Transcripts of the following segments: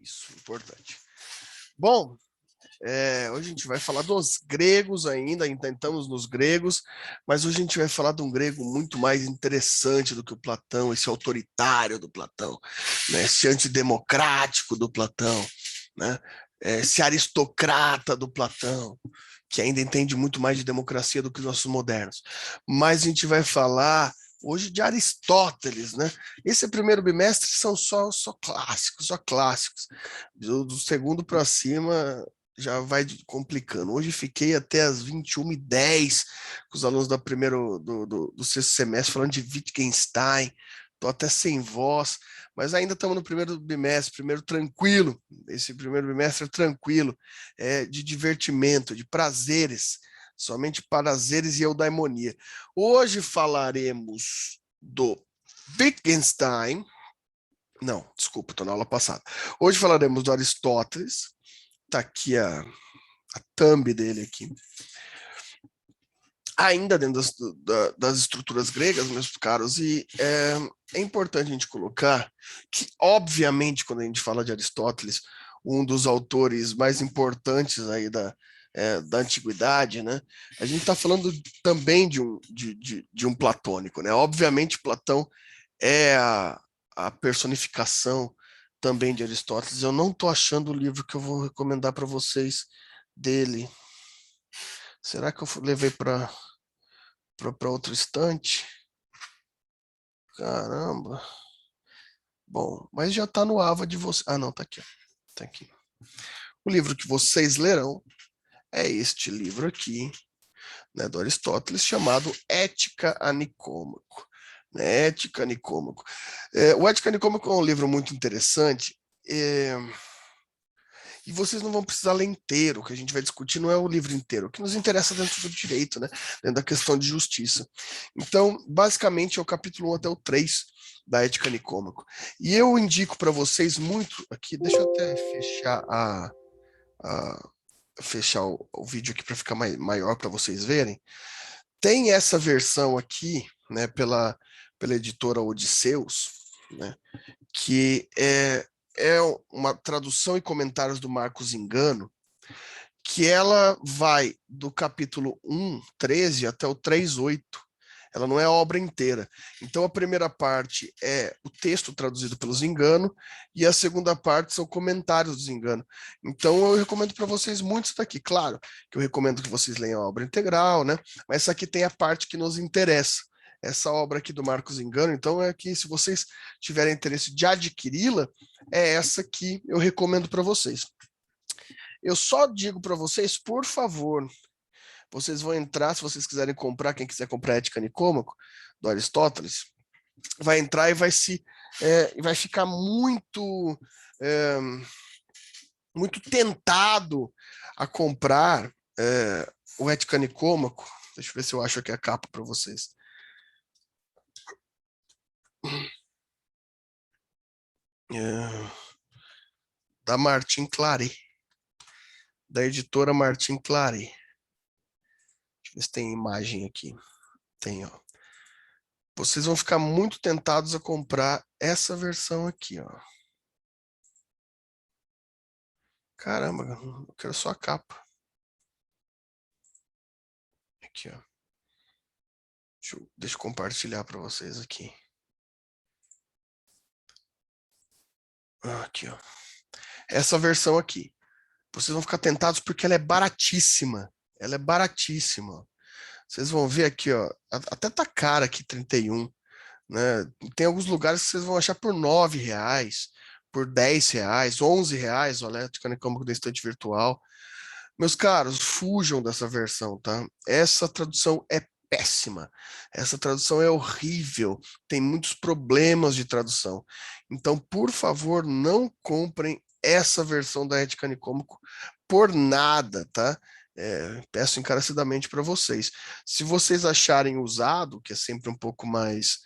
Isso, importante. Bom, hoje a gente vai falar dos gregos ainda estamos nos gregos, mas hoje a gente vai falar de um grego muito mais interessante do que o Platão, esse autoritário do Platão, né? Esse antidemocrático do Platão, né? Esse aristocrata do Platão, que ainda entende muito mais de democracia do que os nossos modernos. Mas a gente vai falar hoje de Aristóteles, né? Esse primeiro bimestre são só clássicos, só clássicos. Do segundo para cima já vai complicando. Hoje fiquei até as 21h10 com os alunos do sexto semestre falando de Wittgenstein. Estou até sem voz, mas ainda estamos no primeiro bimestre, primeiro tranquilo. Esse primeiro bimestre é tranquilo, de divertimento, de prazeres, somente prazeres e eudaimonia. Hoje falaremos do Wittgenstein. Não, desculpa, estou na aula passada. Hoje falaremos do Aristóteles. Está aqui a thumb dele aqui. Ainda dentro das estruturas gregas, meus caros, e é importante a gente colocar que, obviamente, quando a gente fala de Aristóteles, um dos autores mais importantes aí da antiguidade, né? A gente está falando também de um platônico, né? Obviamente, Platão é a personificação também de Aristóteles. Eu não estou achando o livro que eu vou recomendar para vocês dele. Será que eu levei para outro estante? Caramba. Bom, mas já está no AVA de você. Ah, não, está aqui. Tá aqui. O livro que vocês lerão é este livro aqui, né, do Aristóteles, chamado Ética a Nicômaco. Né, Ética a Nicômaco. O Ética a Nicômaco é um livro muito interessante. E vocês não vão precisar ler inteiro, o que a gente vai discutir não é o livro inteiro, o que nos interessa dentro do direito, né? Dentro da questão de justiça. Então, basicamente, é o capítulo 1 até o 3 da Ética Nicômaco. E eu indico para vocês muito, aqui, deixa eu até fechar o vídeo aqui para ficar maior para vocês verem. Tem essa versão aqui, né, pela editora Odisseus, né, que é uma tradução e comentários do Marcos Engano, que ela vai do capítulo 1:13 até o 3:8. Ela não é a obra inteira. Então, a primeira parte é o texto traduzido pelo Zingano e a segunda parte são comentários do Zingano. Então, eu recomendo para vocês muito isso daqui. Claro que eu recomendo que vocês leiam a obra integral, né? Mas essa aqui tem a parte que nos interessa. Essa obra aqui do Marcos Engano, então é que se vocês tiverem interesse de adquiri-la, é essa que eu recomendo para vocês. Eu só digo para vocês, por favor, vocês vão entrar, se vocês quiserem comprar, quem quiser comprar Ética Nicômaco, do Aristóteles, vai entrar e vai ficar muito, muito tentado a comprar o Ética Nicômaco. Deixa eu ver se eu acho aqui a capa para vocês. Da Martin Claret, da editora Martin Claret. Deixa eu ver se tem imagem aqui. Tem, ó. Vocês vão ficar muito tentados a comprar essa versão aqui, ó. Caramba, eu quero só a capa. Aqui, ó. Deixa eu compartilhar para vocês aqui. Aqui, ó. Essa versão aqui. Vocês vão ficar tentados porque ela é baratíssima. Ela é baratíssima. Vocês vão ver aqui, ó. Até tá cara aqui, 31. Né? Tem alguns lugares que vocês vão achar por R$9, por R$10, R$11, o Elétrica Nicômaco da Estante Virtual. Meus caros, fujam dessa versão, tá? Essa tradução é péssima. Essa tradução é horrível. Tem muitos problemas de tradução. Então, por favor, não comprem essa versão da Ética Nicômaco por nada, tá? Peço encarecidamente para vocês. Se vocês acharem usado, que é sempre um pouco mais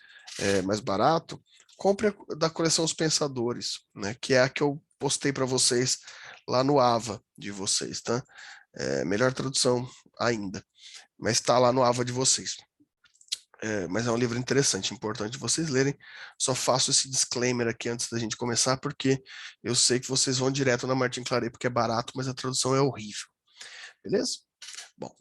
barato, compre da coleção Os Pensadores, né? Que é a que eu postei para vocês lá no AVA de vocês, tá? Melhor tradução ainda, mas está lá no AVA de vocês. mas é um livro interessante, importante vocês lerem. Só faço esse disclaimer aqui antes da gente começar, porque eu sei que vocês vão direto na Martin Claret, porque é barato, mas a tradução é horrível. Beleza? Bom,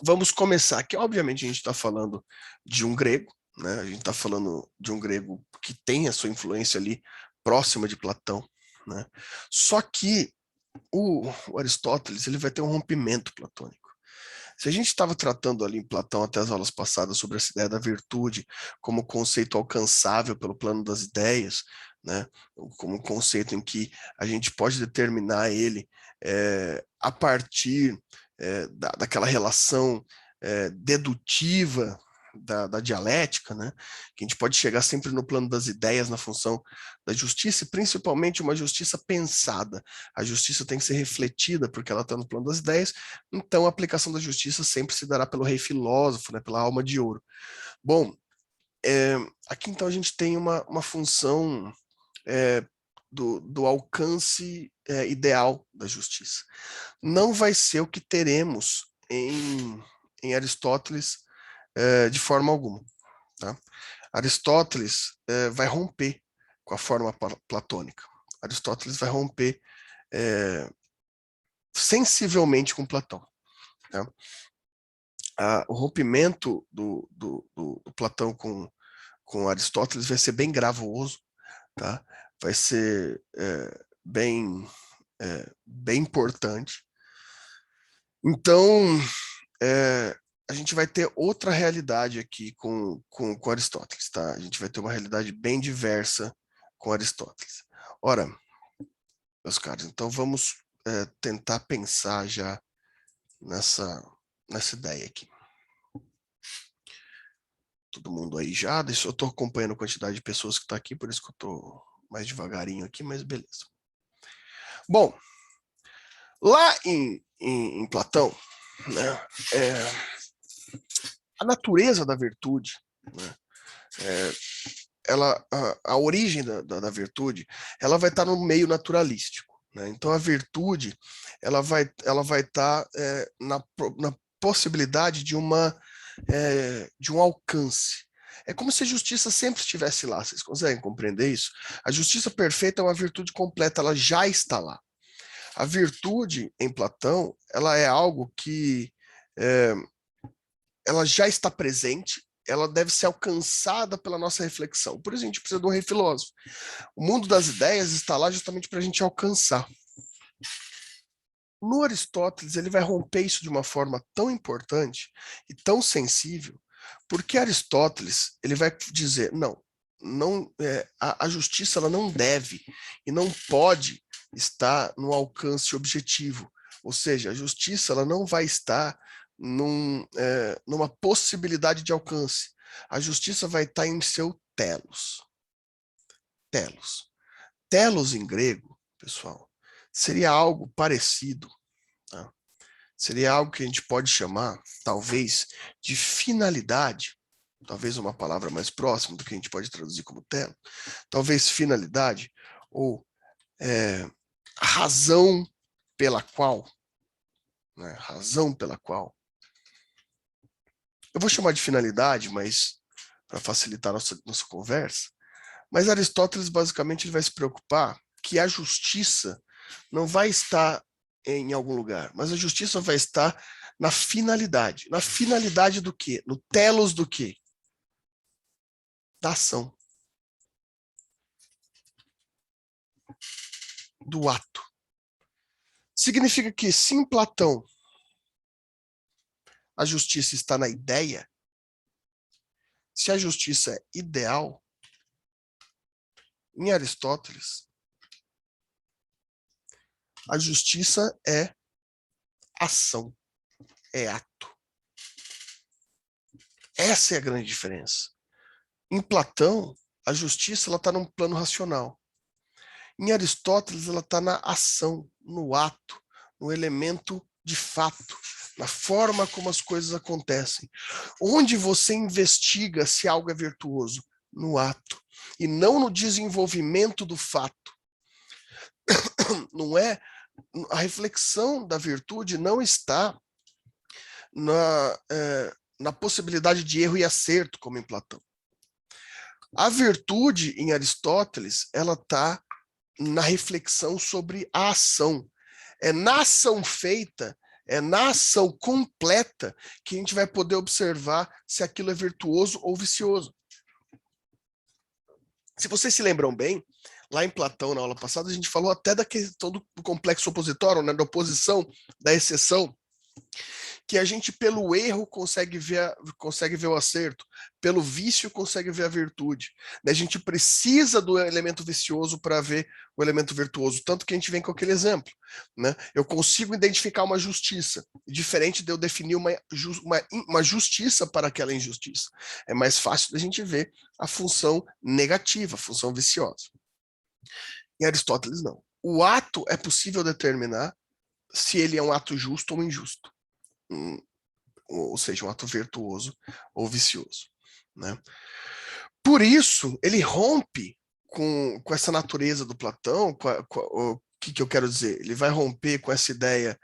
vamos começar aqui. Obviamente, a gente está falando de um grego, né? A gente está falando de um grego que tem a sua influência ali próxima de Platão, né? Só que o Aristóteles ele vai ter um rompimento platônico. Se a gente estava tratando ali em Platão até as aulas passadas sobre essa ideia da virtude como conceito alcançável pelo plano das ideias, né, como um conceito em que a gente pode determinar ele a partir daquela relação dedutiva da dialética, né? Que a gente pode chegar sempre no plano das ideias, na função da justiça, e principalmente uma justiça pensada. A justiça tem que ser refletida, porque ela está no plano das ideias, então a aplicação da justiça sempre se dará pelo rei filósofo, né? Pela alma de ouro. Bom, aqui então a gente tem uma função do alcance ideal da justiça. Não vai ser o que teremos em Aristóteles de forma alguma. Tá? Aristóteles vai romper com a forma platônica. Aristóteles vai romper sensivelmente com Platão. Tá? O rompimento do Platão com Aristóteles vai ser bem gravoso, tá? Vai ser bem importante. Então, a gente vai ter outra realidade aqui com Aristóteles, tá? A gente vai ter uma realidade bem diversa com Aristóteles. Ora, meus caros, então vamos tentar pensar já nessa ideia aqui. Todo mundo aí já? Eu estou acompanhando a quantidade de pessoas que está aqui, por isso que eu estou mais devagarinho aqui, mas beleza. Bom, lá em Platão, né, a natureza da virtude, né, a origem da virtude, ela vai estar no meio naturalístico. Né? Então, a virtude ela vai estar na possibilidade de um alcance. É como se a justiça sempre estivesse lá. Vocês conseguem compreender isso? A justiça perfeita é uma virtude completa, ela já está lá. A virtude, em Platão, ela é algo que ela já está presente, ela deve ser alcançada pela nossa reflexão. Por isso a gente precisa de um rei filósofo. O mundo das ideias está lá justamente para a gente alcançar. No Aristóteles, ele vai romper isso de uma forma tão importante e tão sensível, porque Aristóteles ele vai dizer, não a justiça ela não deve e não pode estar no alcance objetivo, ou seja, a justiça ela não vai estar numa possibilidade de alcance. A justiça vai estar em seu telos. Telos em grego, pessoal, seria algo parecido, tá? Seria algo que a gente pode chamar, talvez, de finalidade, talvez uma palavra mais próxima do que a gente pode traduzir como telo, talvez finalidade, ou razão pela qual, né? Razão pela qual. Eu vou chamar de finalidade, mas para facilitar nossa conversa, mas Aristóteles basicamente ele vai se preocupar que a justiça não vai estar em algum lugar, mas a justiça vai estar na finalidade. Na finalidade do quê? No telos do quê? Da ação. Do ato. Significa que se em Platão a justiça está na ideia, se a justiça é ideal, em Aristóteles, a justiça é ação, é ato. Essa é a grande diferença. Em Platão, a justiça está num plano racional. Em Aristóteles, ela está na ação, no ato, no elemento de fato, na forma como as coisas acontecem. Onde você investiga se algo é virtuoso? No ato, e não no desenvolvimento do fato. Não é a reflexão da virtude não está na possibilidade de erro e acerto, como em Platão. A virtude, em Aristóteles, ela está na reflexão sobre a ação. É na ação feita, é na ação completa que a gente vai poder observar se aquilo é virtuoso ou vicioso. Se vocês se lembram bem, lá em Platão, na aula passada, a gente falou até da questão do complexo opositório, né, da oposição, da exceção, que a gente, pelo erro, consegue ver o acerto, pelo vício, consegue ver a virtude. A gente precisa do elemento vicioso para ver o elemento virtuoso, tanto que a gente vem com aquele exemplo. Né? Eu consigo identificar uma justiça, diferente de eu definir uma justiça para aquela injustiça. É mais fácil da gente ver a função negativa, a função viciosa. Em Aristóteles, não. O ato é possível determinar se ele é um ato justo ou injusto. Ou seja, um ato virtuoso ou vicioso. Né? Por isso, ele rompe com essa natureza do Platão. O que eu quero dizer? Ele vai romper com essa ideia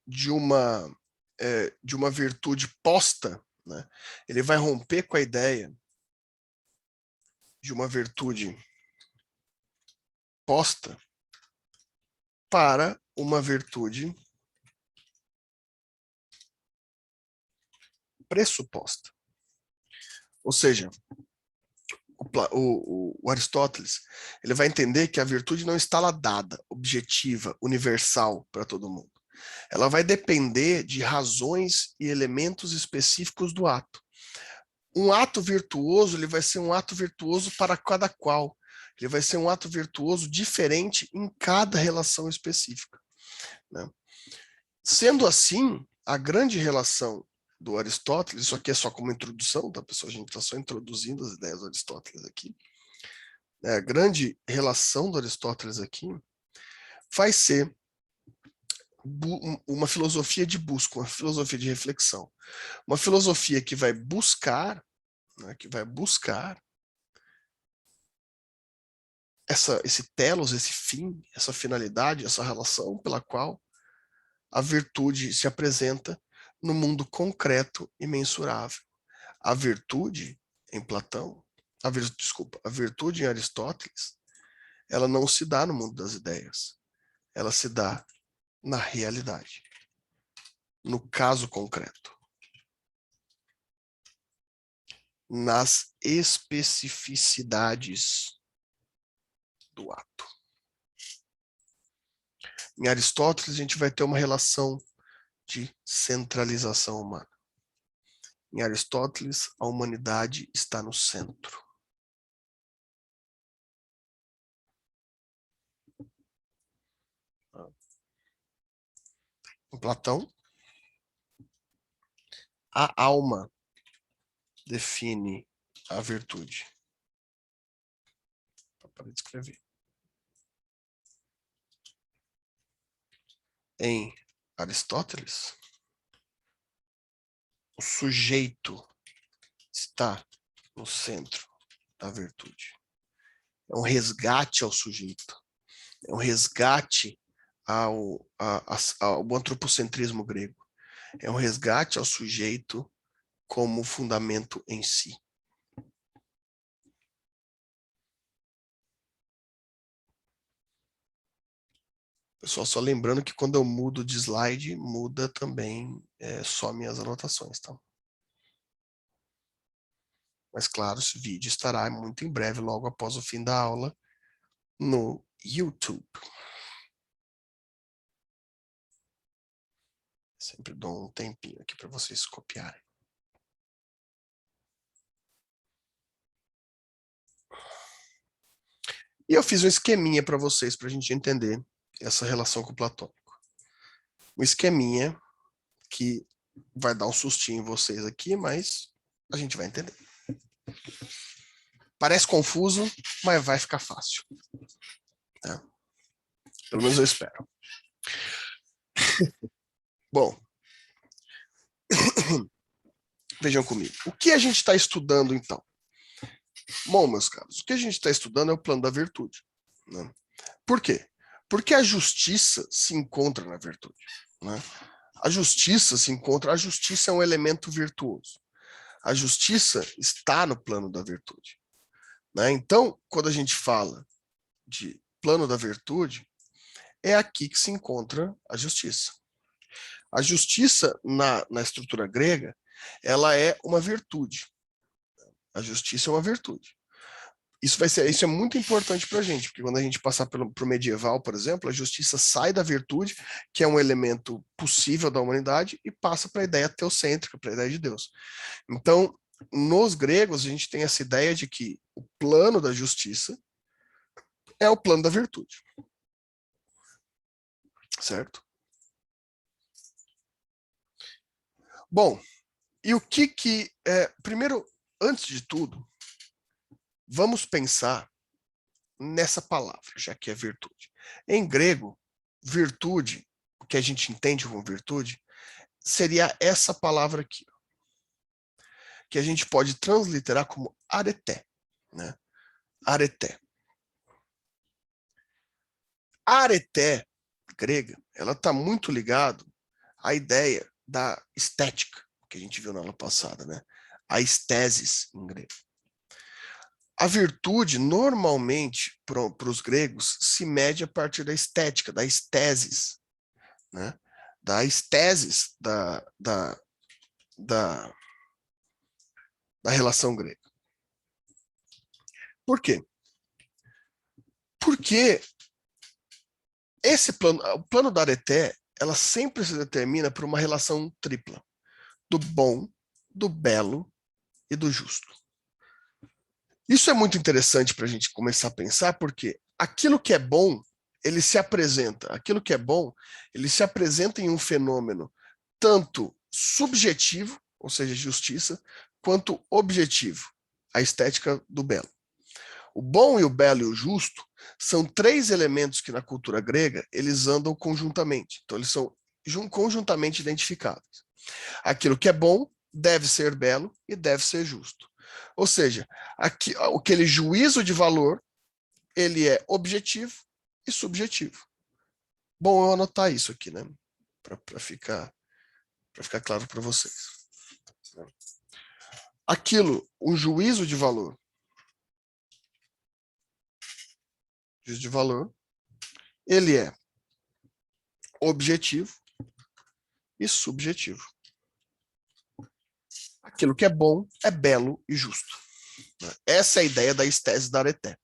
de uma virtude posta. Né? Ele vai romper com a ideia de uma virtude posta para uma virtude pressuposta. Ou seja, o Aristóteles, ele vai entender que a virtude não está lá dada, objetiva, universal para todo mundo. Ela vai depender de razões e elementos específicos do ato. Um ato virtuoso, ele vai ser um ato virtuoso para cada qual. Ele vai ser um ato virtuoso diferente em cada relação específica. Né? Sendo assim, a grande relação do Aristóteles, isso aqui é só como introdução, tá, pessoal? A gente está só introduzindo as ideias do Aristóteles aqui. A grande relação do Aristóteles aqui vai ser uma filosofia de busca, uma filosofia de reflexão. Uma filosofia que vai buscar, né, esse telos, esse fim, essa finalidade, essa relação pela qual a virtude se apresenta no mundo concreto e mensurável. A virtude em Platão, a virtude em Aristóteles, ela não se dá no mundo das ideias. Ela se dá na realidade, no caso concreto, nas especificidades do ato. Em Aristóteles, a gente vai ter uma relação de centralização humana. Em Aristóteles, a humanidade está no centro. Em Platão, a alma define a virtude. Para de escrever. Em Aristóteles, o sujeito está no centro da virtude. É um resgate ao sujeito. É um resgate ao antropocentrismo grego. É um resgate ao sujeito como fundamento em si. Pessoal, só lembrando que quando eu mudo de slide, muda também só minhas anotações, tá? Mas claro, esse vídeo estará muito em breve, logo após o fim da aula, no YouTube. Sempre dou um tempinho aqui para vocês copiarem. E eu fiz um esqueminha para vocês, para a gente entender essa relação com o platônico. Um esqueminha que vai dar um sustinho em vocês aqui, mas a gente vai entender. Parece confuso, mas vai ficar fácil. Tá? Pelo menos eu espero. Bom, vejam comigo. O que a gente está estudando, então? Bom, meus caros, o que a gente está estudando é o plano da virtude. Né? Por quê? Porque a justiça se encontra na virtude. Né? A justiça se encontra, a justiça é um elemento virtuoso. A justiça está no plano da virtude, né? Então, quando a gente fala de plano da virtude, é aqui que se encontra a justiça. A justiça, na estrutura grega, ela é uma virtude. A justiça é uma virtude. Isso é muito importante para a gente, porque quando a gente passar para o medieval, por exemplo, a justiça sai da virtude, que é um elemento possível da humanidade, e passa para a ideia teocêntrica, para a ideia de Deus. Então, nos gregos, a gente tem essa ideia de que o plano da justiça é o plano da virtude. Certo? Bom, e o que primeiro, antes de tudo, vamos pensar nessa palavra, já que é virtude. Em grego, virtude, o que a gente entende como virtude, seria essa palavra aqui, que a gente pode transliterar como areté, né? Areté. A areté grega, ela está muito ligada à ideia da estética, que a gente viu na aula passada, né? A estesis em grego. A virtude, normalmente, para os gregos, se mede a partir da estética, da estesis, né? Da estesis da relação grega. Por quê? Porque o plano da areté, ela sempre se determina por uma relação tripla, do bom, do belo e do justo. Isso é muito interessante para a gente começar a pensar, porque aquilo que é bom, ele se apresenta. Aquilo que é bom, ele se apresenta em um fenômeno tanto subjetivo, ou seja, justiça, quanto objetivo, a estética do belo. O bom e o belo e o justo são três elementos que na cultura grega eles andam conjuntamente. Então eles são conjuntamente identificados. Aquilo que é bom deve ser belo e deve ser justo. Ou seja, aquele juízo de valor, ele é objetivo e subjetivo. Bom eu anotar isso aqui, né? Para ficar claro para vocês. O juízo de valor, ele é objetivo e subjetivo. Aquilo que é bom é belo e justo. Essa é a ideia da estese da areté.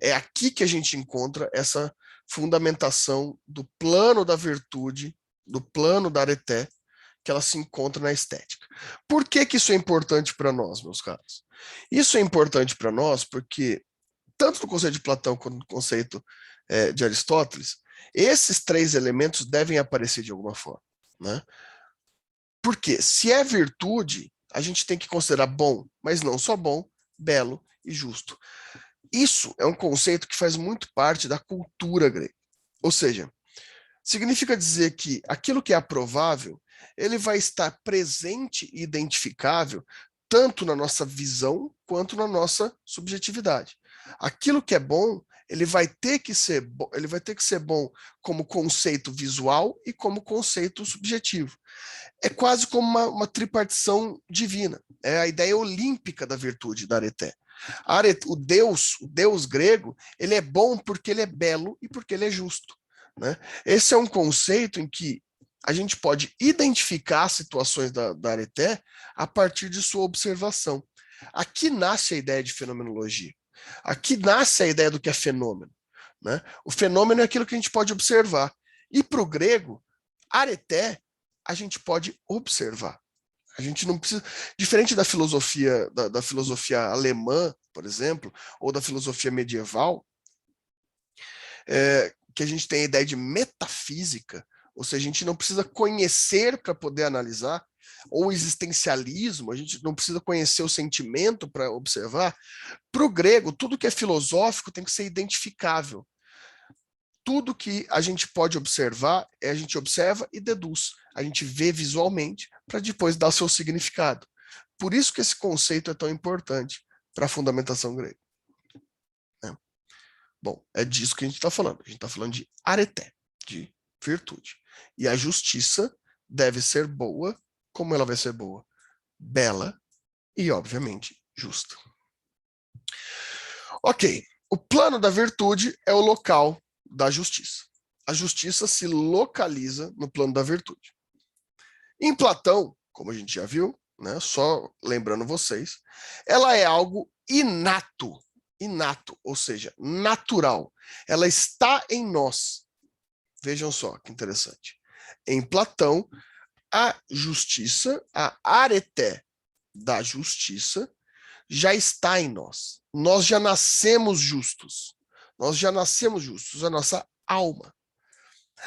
É aqui que a gente encontra essa fundamentação do plano da virtude, do plano da areté, que ela se encontra na estética. Por que isso é importante para nós, meus caros? Isso é importante para nós porque, tanto no conceito de Platão quanto no conceito de Aristóteles, esses três elementos devem aparecer de alguma forma. Né? Porque se é virtude, a gente tem que considerar bom, mas não só bom, belo e justo. Isso é um conceito que faz muito parte da cultura grega. Ou seja, significa dizer que aquilo que é aprovável, ele vai estar presente e identificável tanto na nossa visão quanto na nossa subjetividade. Aquilo que é bom, ele vai ter que ser bom como conceito visual e como conceito subjetivo. É quase como uma tripartição divina. É a ideia olímpica da virtude da areté. O Deus grego, ele é bom porque ele é belo e porque ele é justo. Né? Esse é um conceito em que a gente pode identificar situações da areté a partir de sua observação. Aqui nasce a ideia de fenomenologia. Aqui nasce a ideia do que é fenômeno. Né? O fenômeno é aquilo que a gente pode observar. E para o grego, areté, a gente pode observar. A gente não precisa, diferente da filosofia da filosofia alemã, por exemplo, ou da filosofia medieval, que a gente tem a ideia de metafísica, ou seja, a gente não precisa conhecer para poder analisar, ou existencialismo, a gente não precisa conhecer o sentimento para observar. Para o grego, tudo que é filosófico tem que ser identificável. Tudo que a gente pode observar, a gente observa e deduz. A gente vê visualmente para depois dar o seu significado. Por isso que esse conceito é tão importante para a fundamentação grega. Né? Bom, é disso que a gente está falando. A gente está falando de areté, de virtude. E a justiça deve ser boa. Como ela vai ser boa? Bela e, obviamente, justa. Ok, o plano da virtude é o local da justiça. A justiça se localiza no plano da virtude. Em Platão, como a gente já viu, né, só lembrando vocês, ela é algo inato, ou seja, natural. Ela está em nós. Vejam só que interessante. Em Platão, a justiça, a areté da justiça, já está em nós. Nós já nascemos justos. Nós já nascemos justos, a nossa alma.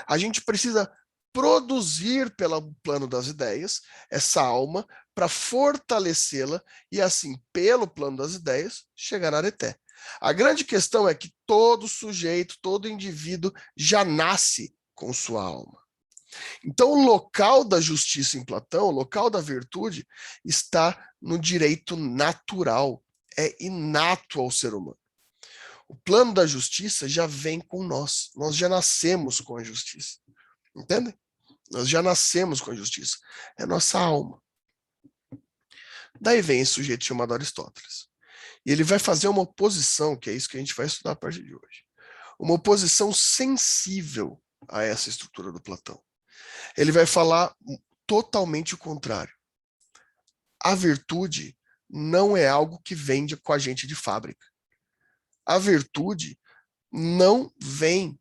A gente precisa produzir pelo plano das ideias essa alma para fortalecê-la e assim, pelo plano das ideias, chegar à areté. A grande questão é que todo sujeito, todo indivíduo já nasce com sua alma. Então, o local da justiça em Platão, o local da virtude, está no direito natural, é inato ao ser humano. O plano da justiça já vem com nós já nascemos com a justiça. Entendem? Nós já nascemos com a justiça. É a nossa alma. Daí vem esse sujeito chamado Aristóteles. E ele vai fazer uma oposição, que é isso que a gente vai estudar a partir de hoje. Uma oposição sensível a essa estrutura do Platão. Ele vai falar totalmente o contrário. A virtude não é algo que vem com a gente de fábrica. A virtude não vem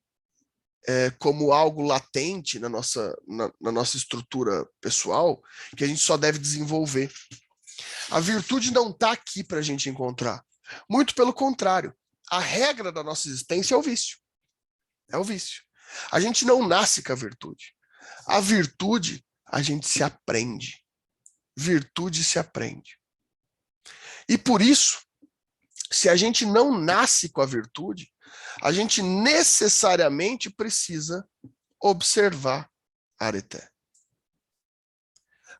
como algo latente na nossa estrutura pessoal, que a gente só deve desenvolver. A virtude não está aqui para a gente encontrar. Muito pelo contrário. A regra da nossa existência é o vício. É o vício. A gente não nasce com a virtude. A virtude, a gente se aprende. Virtude se aprende. E por isso, se a gente não nasce com a virtude, a gente necessariamente precisa observar a areté.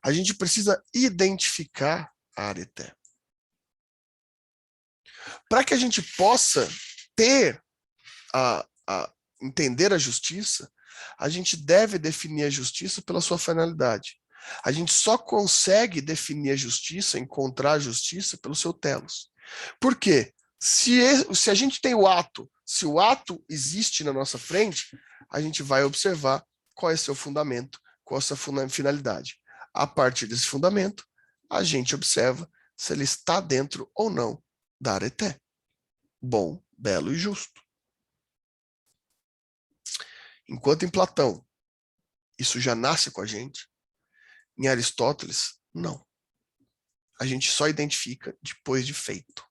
A gente precisa identificar a areté. Para que a gente possa ter entender a justiça, a gente deve definir a justiça pela sua finalidade. A gente só consegue definir a justiça, encontrar a justiça pelo seu telos. Por quê? Se a gente tem o ato, se o ato existe na nossa frente, a gente vai observar qual é seu fundamento, qual é a sua finalidade. A partir desse fundamento, a gente observa se ele está dentro ou não da areté. Bom, belo e justo. Enquanto em Platão, isso já nasce com a gente, em Aristóteles, não. A gente só identifica depois de feito.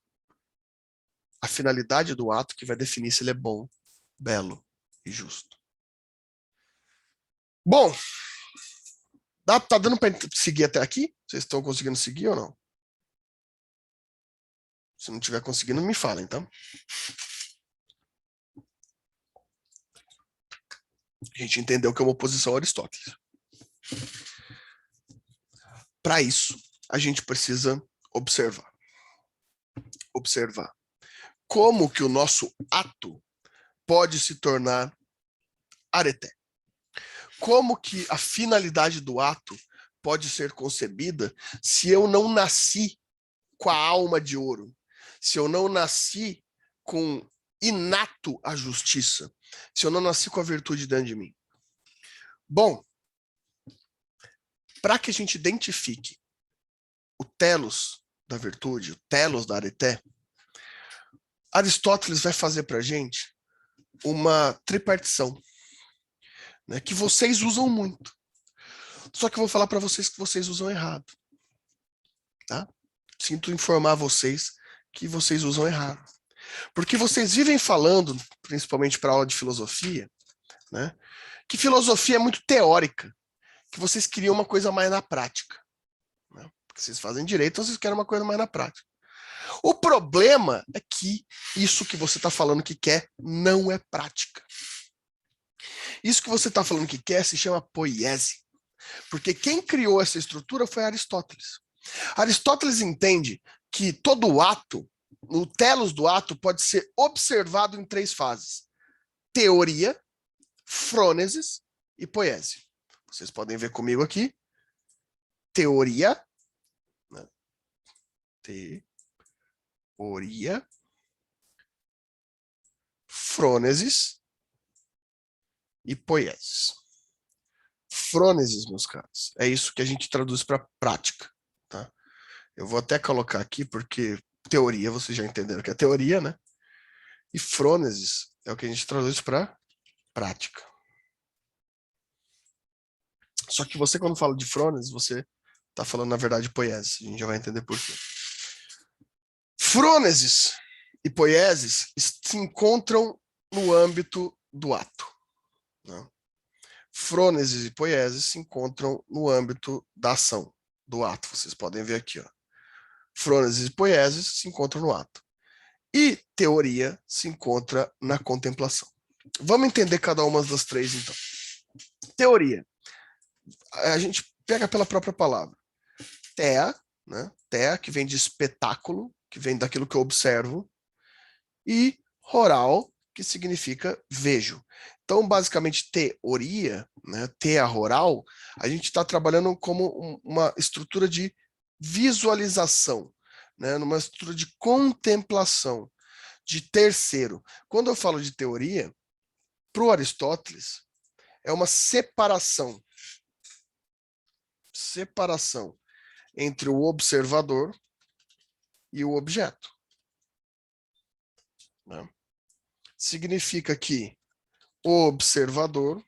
A finalidade do ato que vai definir se ele é bom, belo e justo. Bom, tá dando para seguir até aqui? Vocês estão conseguindo seguir ou não? Se não estiver conseguindo, me fala, então. A gente entendeu que é uma oposição a Aristóteles. Para isso, a gente precisa observar. Observar. Como que o nosso ato pode se tornar areté? Como que a finalidade do ato pode ser concebida se eu não nasci com a alma de ouro? Se eu não nasci com inato a justiça? Se eu não nasci com a virtude dentro de mim? Bom, para que a gente identifique o telos da virtude, o telos da areté, Aristóteles vai fazer para a gente uma tripartição, né, que vocês usam muito. Só que eu vou falar para vocês que vocês usam errado. Tá? Sinto informar vocês que vocês usam errado. Porque vocês vivem falando, principalmente para aula de filosofia, né, que filosofia é muito teórica, que vocês queriam uma coisa mais na prática. Né? Porque vocês fazem direito, então vocês querem uma coisa mais na prática. O problema é que isso que você está falando que quer não é prática. Isso que você está falando que quer se chama poiese. Porque quem criou essa estrutura foi Aristóteles. Aristóteles entende que todo ato, o telos do ato, pode ser observado em 3 fases: teoria, frônesis e poiese. Vocês podem ver comigo aqui. Teoria, né? Teoria, frônesis e poiesis. Frônesis, meus caros, é isso que a gente traduz para prática, tá? Eu vou até colocar aqui, porque teoria, vocês já entenderam que é teoria, né? E frônesis é o que a gente traduz para prática. Só que você, quando fala de frônesis, você está falando, na verdade, poiesis. A gente já vai entender por quê. Frônesis e poiesis se encontram no âmbito do ato, né? Frônesis e poiesis se encontram no âmbito da ação, do ato. Vocês podem ver aqui, ó. Frônesis e poiesis se encontram no ato. E teoria se encontra na contemplação. Vamos entender cada uma das três, então. Teoria. A gente pega pela própria palavra. Thea, né? Thea, que vem de espetáculo, que vem daquilo que eu observo. E horal, que significa vejo. Então, basicamente, teoria, né, tea horal, a gente está trabalhando como uma estrutura de visualização, né, numa estrutura de contemplação, de terceiro. Quando eu falo de teoria, para o Aristóteles, é uma separação entre o observador e o objeto, né? Significa que o observador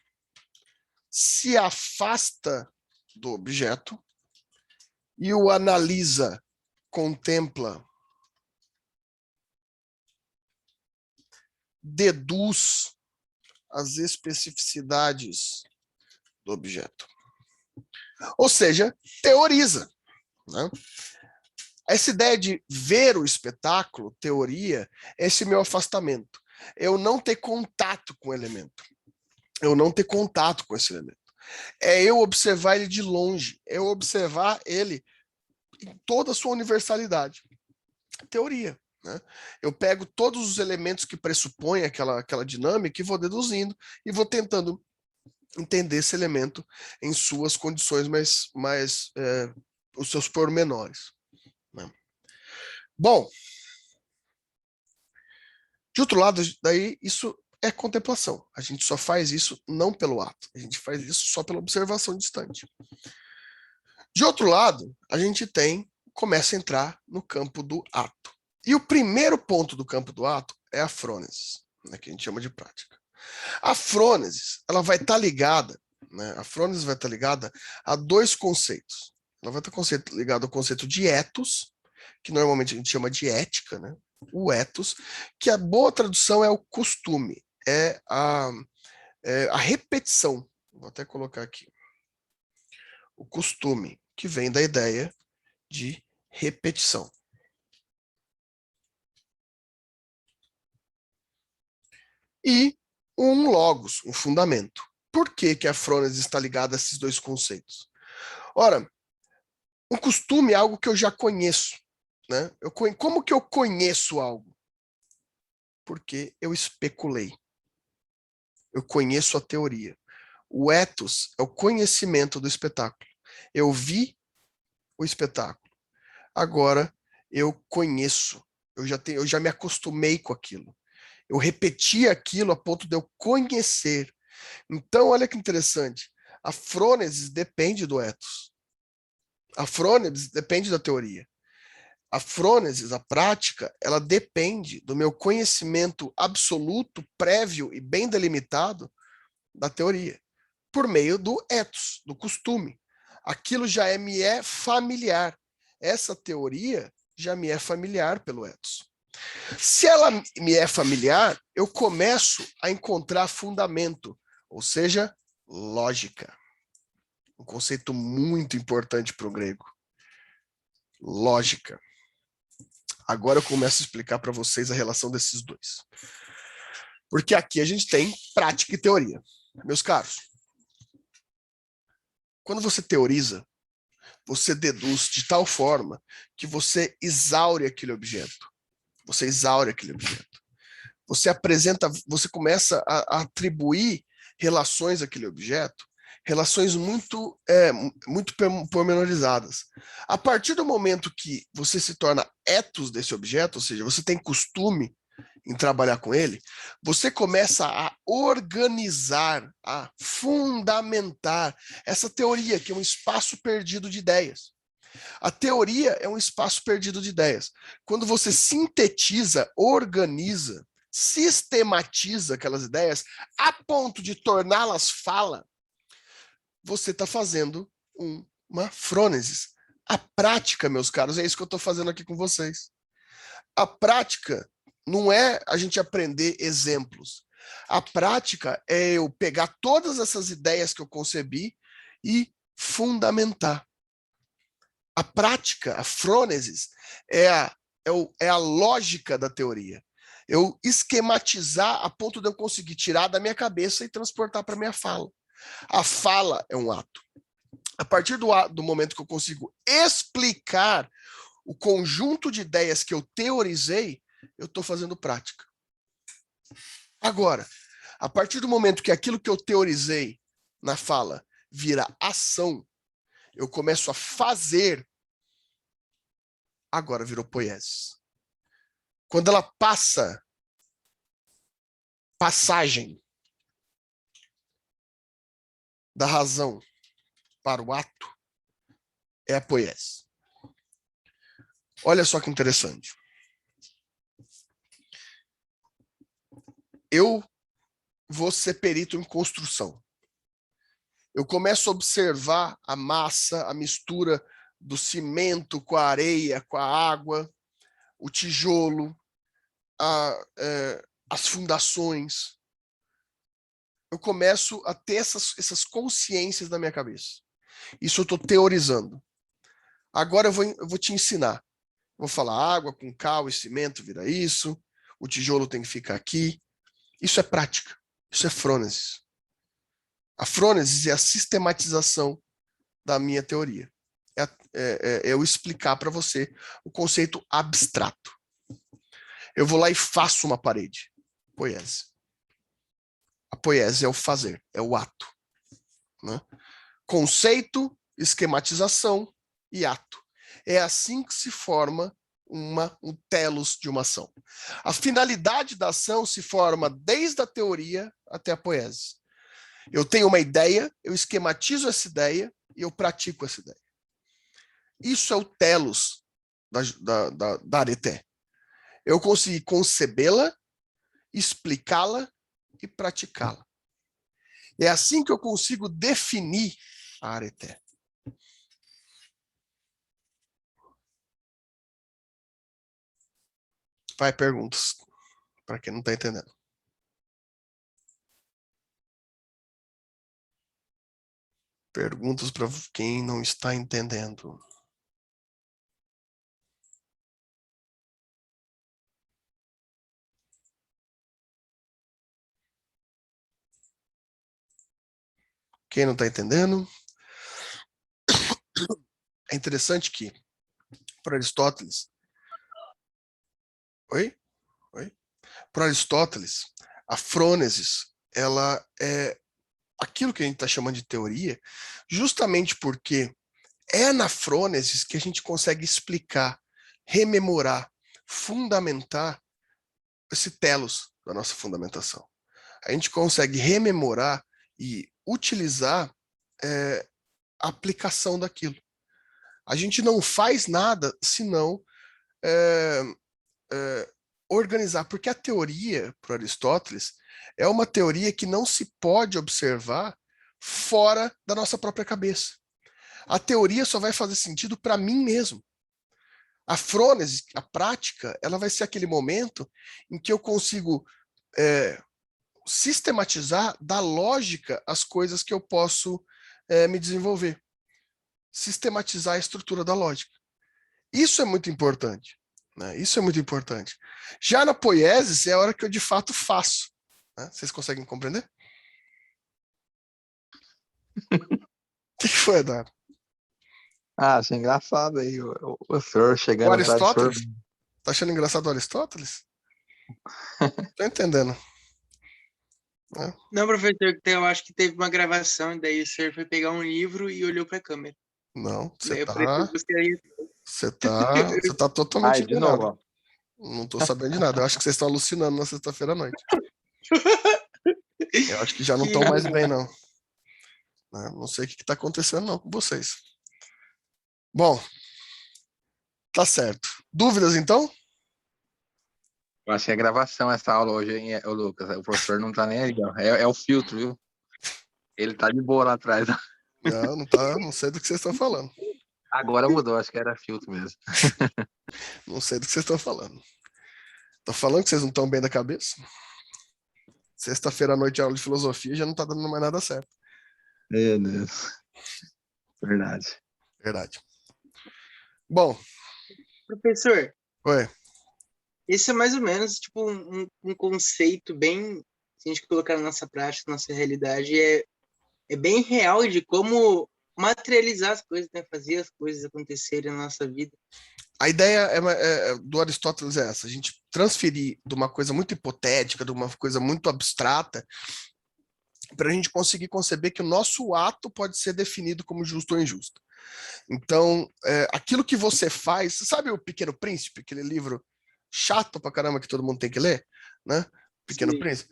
se afasta do objeto e o analisa, contempla, deduz as especificidades do objeto. Ou seja, teoriza, né? Essa ideia de ver o espetáculo, teoria, é esse meu afastamento. Eu não ter contato com o elemento. Eu não ter contato com esse elemento. É eu observar ele de longe. É eu observar ele em toda a sua universalidade. Teoria, né? Eu pego todos os elementos que pressupõem aquela dinâmica e vou deduzindo e vou tentando entender esse elemento em suas condições mais os seus pormenores, né? Bom, de outro lado, daí isso é contemplação. A gente só faz isso não pelo ato, a gente faz isso só pela observação distante. De outro lado, a gente começa a entrar no campo do ato. E o primeiro ponto do campo do ato é a frônesis, né, que a gente chama de prática. A frônesis, ela vai estar ligada, né, a frônesis vai estar ligada a dois conceitos. Ela vai estar ligada ao conceito de ethos, que normalmente a gente chama de ética, né? O ethos, que a boa tradução é o costume, é a repetição. Vou até colocar aqui. O costume, que vem da ideia de repetição. E um logos, um fundamento. Por que que a frônesis está ligada a esses dois conceitos? Ora, um costume é algo que eu já conheço, né? Como que eu conheço algo? Porque eu especulei. Eu conheço a teoria. O ethos é o conhecimento do espetáculo. Eu vi o espetáculo. Agora eu conheço. Eu já me acostumei com aquilo. Eu repeti aquilo a ponto de eu conhecer. Então, olha que interessante. A frônesis depende do ethos. A frônesis depende da teoria. A frônesis, a prática, ela depende do meu conhecimento absoluto, prévio e bem delimitado da teoria, por meio do ethos, do costume. Aquilo já me é familiar. Essa teoria já me é familiar pelo ethos. Se ela me é familiar, eu começo a encontrar fundamento, ou seja, lógica. Um conceito muito importante para o grego. Lógica. Agora eu começo a explicar para vocês a relação desses dois. Porque aqui a gente tem prática e teoria. Meus caros, quando você teoriza, você deduz de tal forma que você exaure aquele objeto. Você exaure aquele objeto. Você começa a atribuir relações àquele objeto relações muito pormenorizadas. A partir do momento que você se torna ethos desse objeto, ou seja, você tem costume em trabalhar com ele, você começa a organizar, a fundamentar essa teoria, que é um espaço perdido de ideias. A teoria é um espaço perdido de ideias. Quando você sintetiza, organiza, sistematiza aquelas ideias a ponto de torná-las fala, você está fazendo uma frônesis. A prática, meus caros, é isso que eu estou fazendo aqui com vocês. A prática não é a gente aprender exemplos. A prática é eu pegar todas essas ideias que eu concebi e fundamentar. A prática, a frônesis, é a lógica da teoria. Eu esquematizar a ponto de eu conseguir tirar da minha cabeça e transportar para a minha fala. A fala é um ato. A partir do momento que eu consigo explicar o conjunto de ideias que eu teorizei, eu estou fazendo prática. Agora, a partir do momento que aquilo que eu teorizei na fala vira ação, eu começo a fazer, agora virou poiesis. Quando ela passagem da razão para o ato, é a poiesis. Olha só que interessante. Eu vou ser perito em construção. Eu começo a observar a massa, a mistura do cimento com a areia, com a água, o tijolo, as fundações. Eu começo a ter essas consciências na minha cabeça. Isso eu estou teorizando. Agora eu vou te ensinar. Vou falar água com cal e cimento vira isso, o tijolo tem que ficar aqui. Isso é prática, isso é frônesis. A frônesis é a sistematização da minha teoria. É eu explicar para você o conceito abstrato. Eu vou lá e faço uma parede. Poiese. A poiese é o fazer, é o ato. Né? Conceito, esquematização e ato. É assim que se forma um telos de uma ação. A finalidade da ação se forma desde a teoria até a poiese. Eu tenho uma ideia, eu esquematizo essa ideia e eu pratico essa ideia. Isso é o telos da areté. Eu consegui concebê-la, explicá-la e praticá-la. É assim que eu consigo definir a areté. Vai, perguntas, para quem não está entendendo. Perguntas para quem não está entendendo. Quem não está entendendo? É interessante que, para Aristóteles... Oi? Para Aristóteles, a frônesis, ela é aquilo que a gente está chamando de teoria, justamente porque é na frônesis que a gente consegue explicar, rememorar, fundamentar esse telos da nossa fundamentação. A gente consegue rememorar e utilizar a aplicação daquilo. A gente não faz nada senão organizar, porque a teoria, para Aristóteles, é uma teoria que não se pode observar fora da nossa própria cabeça. A teoria só vai fazer sentido para mim mesmo. A frônese, a prática, ela vai ser aquele momento em que eu consigo sistematizar, dar lógica às coisas que eu posso me desenvolver. Sistematizar a estrutura da lógica. Isso é muito importante. Né? Isso é muito importante. Já na poiesis é a hora que eu de fato faço. Né? Vocês conseguem compreender? O que foi, Eduardo? Ah, achei engraçado aí o senhor O chegando atrás do senhor. Aristóteles? Tá achando engraçado o Aristóteles? Tô entendendo. né? Não, professor, eu acho que teve uma gravação, e daí o senhor foi pegar um livro e olhou para a câmera. Não, Daí eu falei que eu gostaria. você tá totalmente Ai, de novo, enganado. ó. Não tô sabendo de nada. Eu acho que vocês estão alucinando na sexta-feira à noite. Eu acho que já não Que estão mais bem, não. Né? Não sei o que está acontecendo, não, com vocês. Bom, tá certo. Dúvidas, então? Eu achei a gravação essa aula hoje, hein, ô Lucas? O professor não tá nem aí, ó. É o filtro, viu? Ele tá de boa lá atrás. Não, não tá. Não sei do que vocês estão falando. Agora mudou, acho que era filtro mesmo. Não sei do que vocês estão falando. Tô falando que vocês não estão bem da cabeça. Sexta-feira à noite, aula de filosofia, já não tá dando mais nada certo. Meu Deus. Verdade. Verdade. Bom, Professor, ué, esse é mais ou menos tipo um conceito bem, se a gente colocar na nossa prática, na nossa realidade, é bem real de como materializar as coisas, né? Fazer as coisas acontecerem na nossa vida. a ideia do Aristóteles é essa: a gente transferir de uma coisa muito hipotética, de uma coisa muito abstrata, para a gente conseguir conceber que o nosso ato pode ser definido como justo ou injusto. Então, aquilo que você faz, sabe o Pequeno Príncipe, aquele livro chato pra caramba que todo mundo tem que ler, né? Pequeno Sim. Príncipe.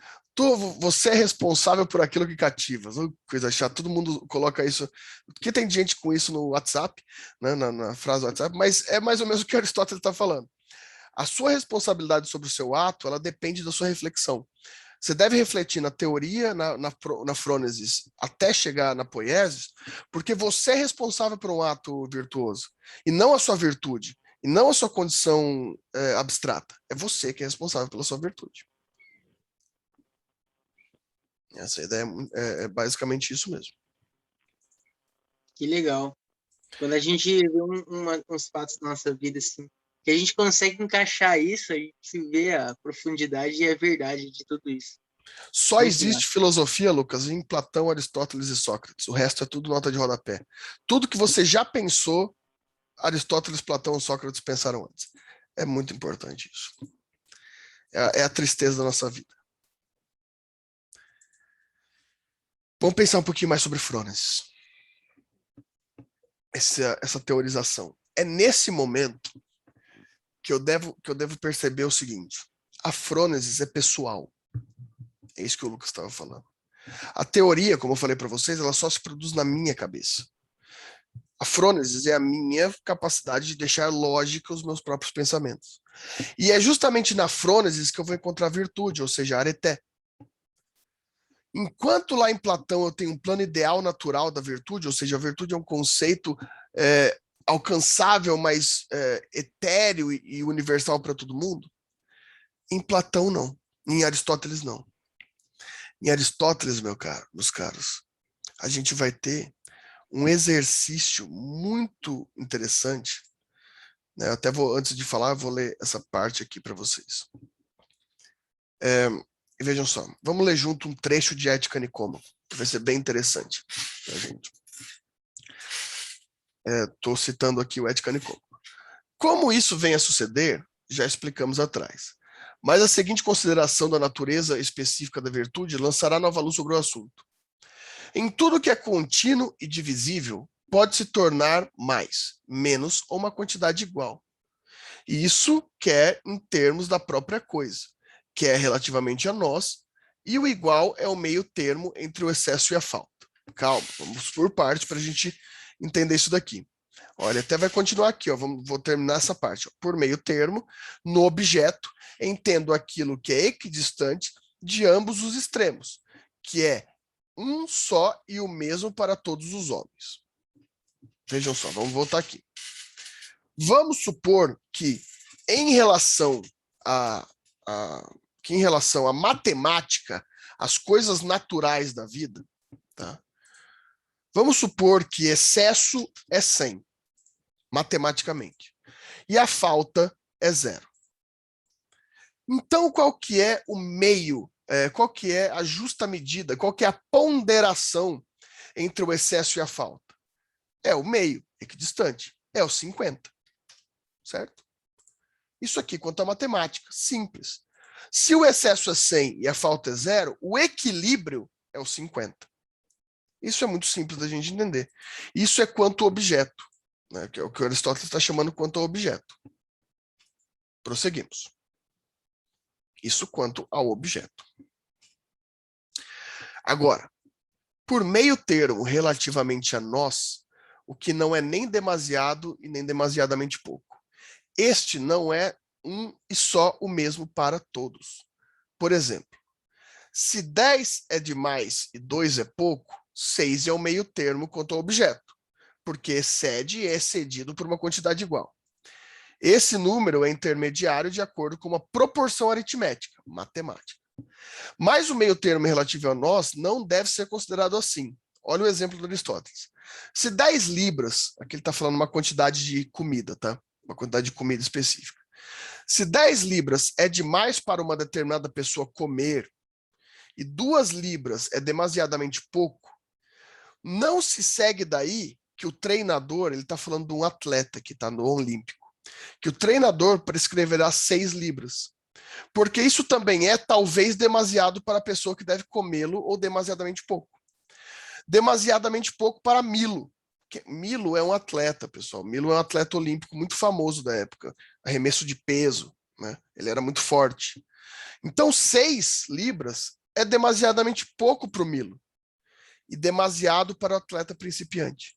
Você é responsável por aquilo que cativas. Coisa chata, todo mundo coloca isso. Porque tem gente com isso no WhatsApp, né, na frase do WhatsApp, mas é mais ou menos o que Aristóteles está falando. A sua responsabilidade sobre o seu ato, ela depende da sua reflexão. Você deve refletir na teoria, na frônesis, até chegar na poiesis, porque você é responsável por um ato virtuoso, e não a sua virtude, e não a sua condição abstrata. É você que é responsável pela sua virtude. Essa ideia é basicamente isso mesmo. Que legal. Quando a gente vê uns fatos na nossa vida, assim, que a gente consegue encaixar isso, a gente vê a profundidade e a verdade de tudo isso. Só Muito existe massa. filosofia, Lucas, em Platão, Aristóteles e Sócrates. O resto é tudo nota de rodapé. Tudo que você já pensou, Aristóteles, Platão e Sócrates pensaram antes. É muito importante isso. É a tristeza da nossa vida. Vamos pensar um pouquinho mais sobre Frônesis. Essa teorização. É nesse momento que eu devo perceber o seguinte: a frônesis é pessoal. É isso que o Lucas estava falando. A teoria, como eu falei para vocês, ela só se produz na minha cabeça. A frônesis é a minha capacidade de deixar lógica os meus próprios pensamentos. E é justamente na frônesis que eu vou encontrar a virtude, ou seja, a areté. Enquanto lá em Platão eu tenho um plano ideal natural da virtude, ou seja, a virtude é um conceito alcançável, mas etéreo e universal para todo mundo, em Platão não, em Aristóteles não. Em Aristóteles, meus caros, a gente vai ter um exercício muito interessante, né? Até antes de falar, vou ler essa parte aqui para vocês. E vejam só, vamos ler junto um trecho de Ética Nicômaco, que vai ser bem interessante pra gente. Estou citando aqui o Ética Nicômaco. Como isso vem a suceder, já explicamos atrás. Mas a seguinte consideração da natureza específica da virtude lançará nova luz sobre o assunto. Em tudo que é contínuo e divisível, pode se tornar mais, menos ou uma quantidade igual. E isso quer em termos da própria coisa, que é relativamente a nós, e o igual é o meio termo entre o excesso e a falta. Calma, vamos por parte para a gente entender isso daqui. Olha, até vai continuar aqui, ó. Vou terminar essa parte. Ó. Por meio termo, no objeto, entendo aquilo que é equidistante de ambos os extremos, que é um só e o mesmo para todos os homens. Vejam só, vamos voltar aqui. Vamos supor que em relação à matemática, as coisas naturais da vida, tá? Vamos supor que excesso é 100, matematicamente, e a falta é 0. Então, qual que é o meio, qual que é a justa medida, qual que é a ponderação entre o excesso e a falta? É o meio, equidistante, é o 50, certo? Isso aqui quanto à matemática, simples. Se o excesso é 100 e a falta é 0, o equilíbrio é o 50. Isso é muito simples da gente entender. Isso é quanto objeto, né, que é o que Aristóteles está chamando quanto ao objeto. Prosseguimos. Isso quanto ao objeto. Agora, por meio termo relativamente a nós, o que não é nem demasiado e nem demasiadamente pouco. Este não é um e só o mesmo para todos. Por exemplo, se 10 é demais e 2 é pouco, 6 é o meio termo quanto ao objeto, porque excede e é excedido por uma quantidade igual. Esse número é intermediário de acordo com uma proporção aritmética, matemática. Mas o meio termo relativo a nós não deve ser considerado assim. Olha o exemplo do Aristóteles. Se 10 libras, aqui ele está falando uma quantidade de comida, tá? Uma quantidade de comida específica. Se 10 libras é demais para uma determinada pessoa comer e 2 libras é demasiadamente pouco, não se segue daí que o treinador, ele está falando de um atleta que está no Olímpico, que o treinador prescreverá 6 libras. Porque isso também é talvez demasiado para a pessoa que deve comê-lo ou demasiadamente pouco. Demasiadamente pouco para Milo. Milo é um atleta, pessoal. Milo é um atleta olímpico muito famoso da época. Arremesso de peso, né? Ele era muito forte. Então, 6 libras é demasiadamente pouco para o Milo. E demasiado para o atleta principiante.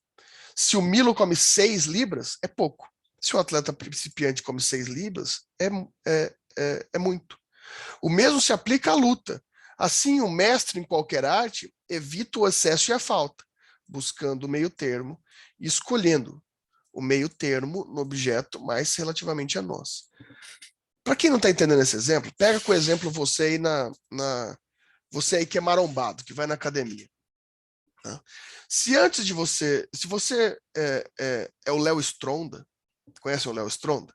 Se o Milo come 6 libras, é pouco. Se o atleta principiante come 6 libras, é muito. O mesmo se aplica à luta. Assim, o mestre em qualquer arte evita o excesso e a falta, buscando o meio termo e escolhendo o meio termo no objeto mais relativamente a nós. Para quem não está entendendo esse exemplo, pega com exemplo você aí você aí que é marombado, que vai na academia. Tá? Se você é o Léo Stronda, conhece o Léo Stronda?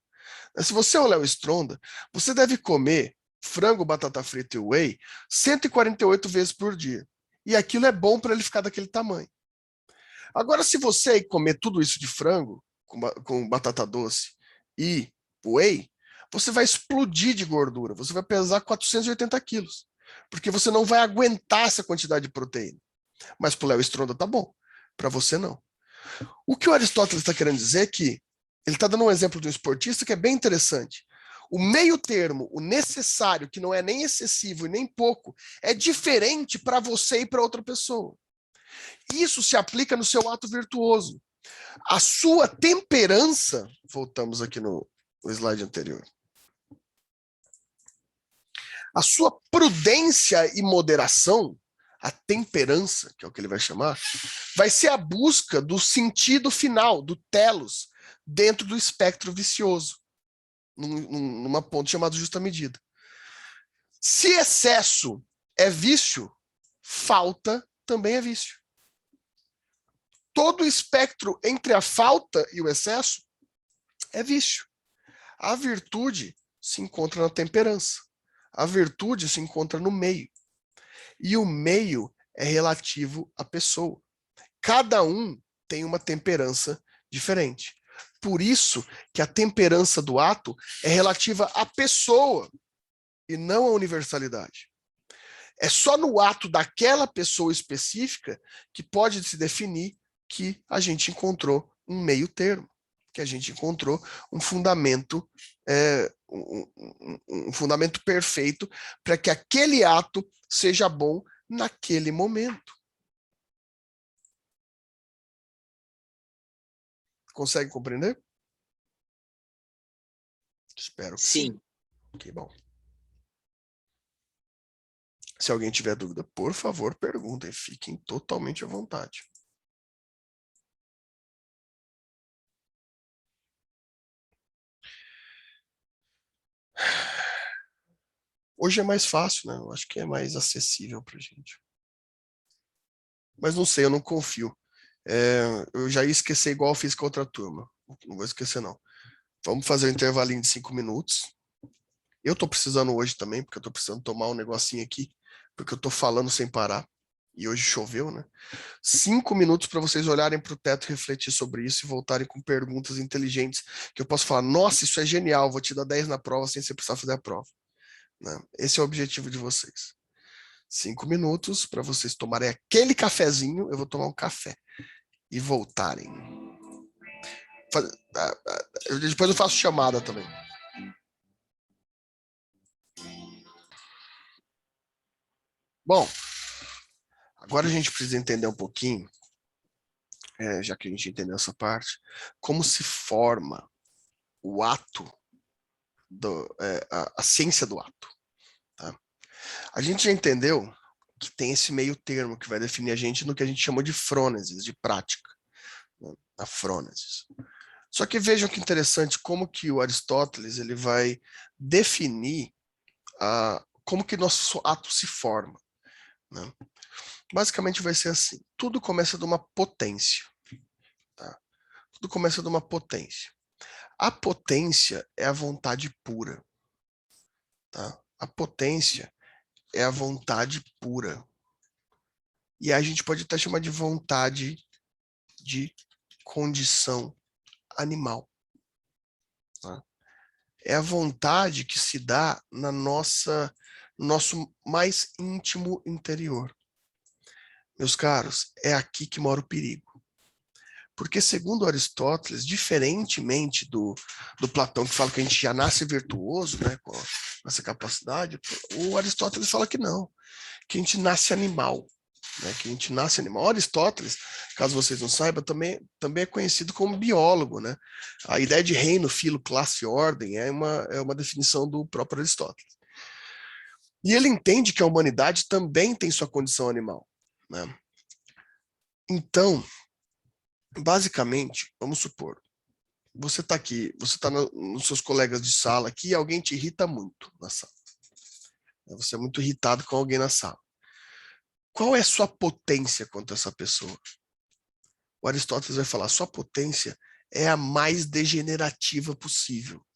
Se você é o Léo Stronda, você deve comer frango, batata frita e whey 148 vezes por dia. E aquilo é bom para ele ficar daquele tamanho. Agora, se você comer tudo isso de frango, com batata doce e whey, você vai explodir de gordura. Você vai pesar 480 quilos. Porque você não vai aguentar essa quantidade de proteína. Mas para o Léo Stronda tá bom. Para você, não. O que o Aristóteles está querendo dizer é que ele está dando um exemplo de um esportista que é bem interessante. O meio termo, o necessário, que não é nem excessivo e nem pouco, é diferente para você e para outra pessoa. Isso se aplica no seu ato virtuoso. A sua temperança, voltamos aqui no slide anterior, a sua prudência e moderação, a temperança, que é o que ele vai chamar, vai ser a busca do sentido final, do telos, dentro do espectro vicioso, numa ponte chamada justa medida. Se excesso é vício, falta também é vício. Todo o espectro entre a falta e o excesso é vício. A virtude se encontra na temperança. A virtude se encontra no meio. E o meio é relativo à pessoa. Cada um tem uma temperança diferente. Por isso que a temperança do ato é relativa à pessoa e não à universalidade. É só no ato daquela pessoa específica que pode se definir que a gente encontrou um meio termo, que a gente encontrou um fundamento, um fundamento perfeito para que aquele ato seja bom naquele momento. Consegue compreender? Espero que sim. Que bom. Se alguém tiver dúvida, por favor, perguntem. Fiquem totalmente à vontade. Hoje é mais fácil, né? Eu acho que é mais acessível para a gente. Mas não sei, eu não confio. Eu já ia esquecer igual eu fiz com a outra turma. Não vou esquecer, não. Vamos fazer um intervalinho de 5 minutos. Eu estou precisando hoje também, porque eu estou precisando tomar um negocinho aqui, porque eu estou falando sem parar. E hoje choveu, né? 5 minutos para vocês olharem para o teto, refletir sobre isso e voltarem com perguntas inteligentes, que eu posso falar, nossa, isso é genial, vou te dar 10 na prova sem você precisar fazer a prova. né? Esse é o objetivo de vocês. 5 minutos para vocês tomarem aquele cafezinho, eu vou tomar um café, e voltarem. Depois eu faço chamada também. Bom, agora a gente precisa entender um pouquinho, já que a gente entendeu essa parte, como se forma o ato, a ciência do ato. Tá? A gente já entendeu que tem esse meio termo que vai definir a gente no que a gente chamou de frônesis, de prática. Né? A frônesis. Só que vejam que interessante como que o Aristóteles ele vai definir como que nosso ato se forma. Né? Basicamente vai ser assim, tudo começa de uma potência. Tá? Tudo começa de uma potência. A potência é a vontade pura. Tá? A potência é a vontade pura. E a gente pode até chamar de vontade de condição animal. Tá? É a vontade que se dá no nosso mais íntimo interior. Meus caros, é aqui que mora o perigo. Porque, segundo Aristóteles, diferentemente do Platão, que fala que a gente já nasce virtuoso, né, com essa capacidade, o Aristóteles fala que não, que a gente nasce animal. Né, que a gente nasce animal. O Aristóteles, caso vocês não saibam, também é conhecido como biólogo. Né? A ideia de reino, filo, classe e ordem é uma definição do próprio Aristóteles. E ele entende que a humanidade também tem sua condição animal. Né? Então, basicamente, vamos supor, você está aqui, você está nos seus colegas de sala aqui e alguém te irrita muito na sala. Você é muito irritado com alguém na sala. Qual é a sua potência contra essa pessoa? O Aristóteles vai falar, sua potência é a mais degenerativa possível.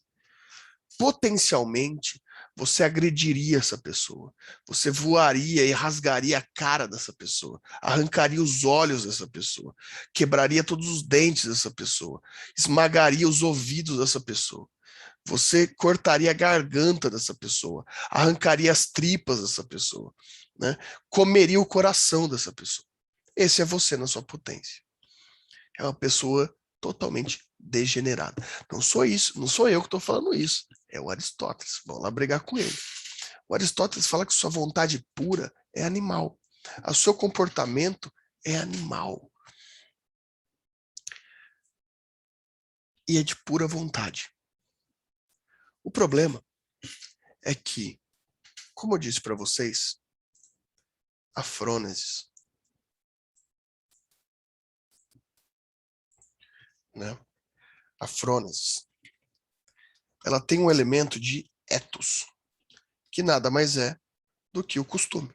Potencialmente, você agrediria essa pessoa. Você voaria e rasgaria a cara dessa pessoa. Arrancaria os olhos dessa pessoa. Quebraria todos os dentes dessa pessoa. Esmagaria os ouvidos dessa pessoa. Você cortaria a garganta dessa pessoa. Arrancaria as tripas dessa pessoa. Né? Comeria o coração dessa pessoa. Esse é você na sua potência. É uma pessoa totalmente degenerada. Não sou eu que estou falando isso. É o Aristóteles. Vamos lá brigar com ele. O Aristóteles fala que sua vontade pura é animal. O seu comportamento é animal. E é de pura vontade. O problema é que, como eu disse para vocês, a frônesis, né? A frônesis, ela tem um elemento de ethos, que nada mais é do que o costume.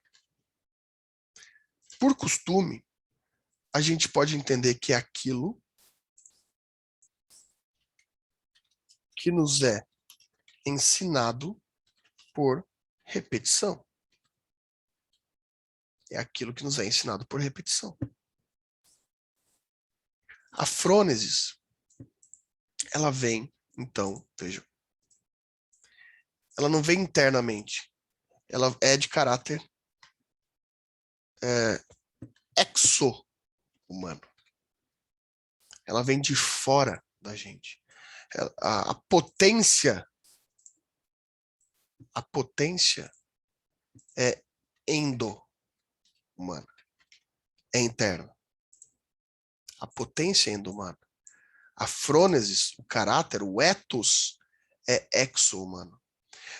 Por costume, a gente pode entender que é aquilo que nos é ensinado por repetição. É aquilo que nos é ensinado por repetição. A frônesis, ela vem, então, vejam, ela não vem internamente, ela é de caráter exo-humano. Ela vem de fora da gente. A potência é endo-humana, é interna. A potência é endo-humana. A frônesis, o caráter, o ethos, é exo-humano.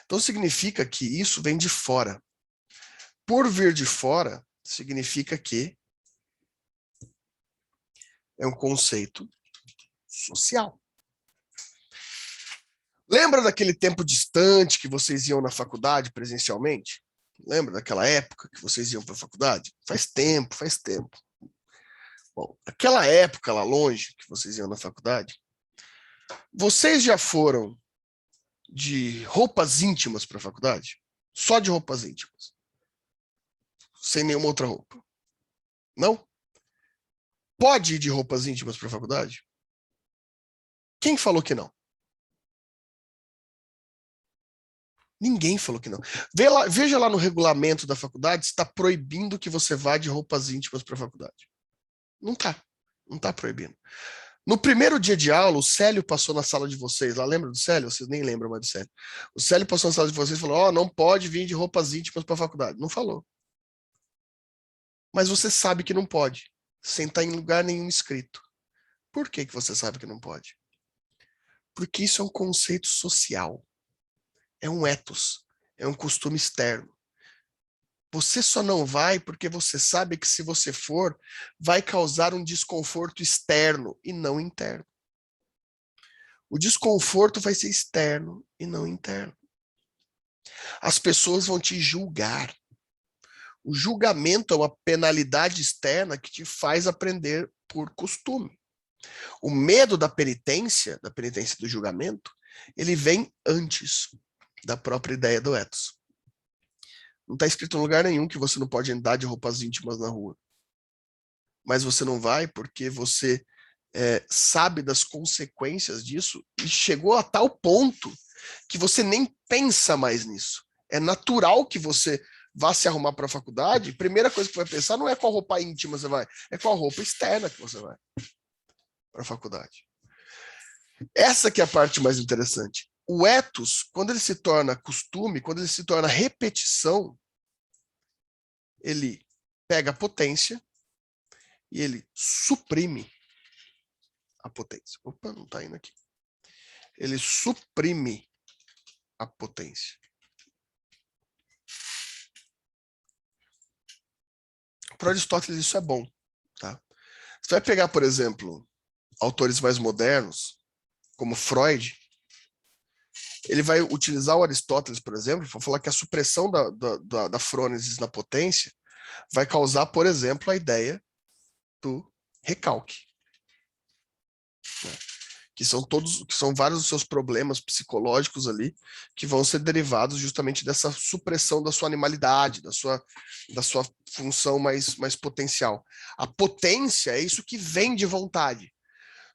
Então significa que isso vem de fora. Por vir de fora, significa que é um conceito social. Lembra daquele tempo distante que vocês iam na faculdade presencialmente? Lembra daquela época que vocês iam para a faculdade? Faz tempo. Bom, aquela época lá longe que vocês iam na faculdade, vocês já foram de roupas íntimas para a faculdade? Só de roupas íntimas. Sem nenhuma outra roupa. Não? Pode ir de roupas íntimas para a faculdade? Quem falou que não? Ninguém falou que não. Veja lá no regulamento da faculdade se está proibindo que você vá de roupas íntimas para a faculdade. Não está. Não está proibindo. No primeiro dia de aula, o Célio passou na sala de vocês. Lá, lembra do Célio? Vocês nem lembram mais do Célio. O Célio passou na sala de vocês e falou: ó, não pode vir de roupas íntimas para a faculdade. Não falou. Mas você sabe que não pode, sem estar em lugar nenhum escrito. Por que você sabe que não pode? Porque isso é um conceito social. É um ethos. É um costume externo. Você só não vai porque você sabe que se você for, vai causar um desconforto externo e não interno. O desconforto vai ser externo e não interno. As pessoas vão te julgar. O julgamento é uma penalidade externa que te faz aprender por costume. O medo da penitência do julgamento, ele vem antes da própria ideia do ethos. Não está escrito em lugar nenhum que você não pode andar de roupas íntimas na rua. Mas você não vai porque você sabe das consequências disso e chegou a tal ponto que você nem pensa mais nisso. É natural que você vá se arrumar para a faculdade, a primeira coisa que vai pensar não é qual roupa íntima você vai, é qual roupa externa que você vai para a faculdade. Essa que é a parte mais interessante. O ethos, quando ele se torna costume, quando ele se torna repetição, ele pega a potência e ele suprime a potência. Opa, não está indo aqui. Ele suprime a potência. Para Aristóteles isso é bom. Tá? Você vai pegar, por exemplo, autores mais modernos, como Freud, ele vai utilizar o Aristóteles, por exemplo, para falar que a supressão da frônesis na potência vai causar, por exemplo, a ideia do recalque. Né? Que são vários dos seus problemas psicológicos ali, que vão ser derivados justamente dessa supressão da sua animalidade, da sua função mais potencial. A potência é isso que vem de vontade.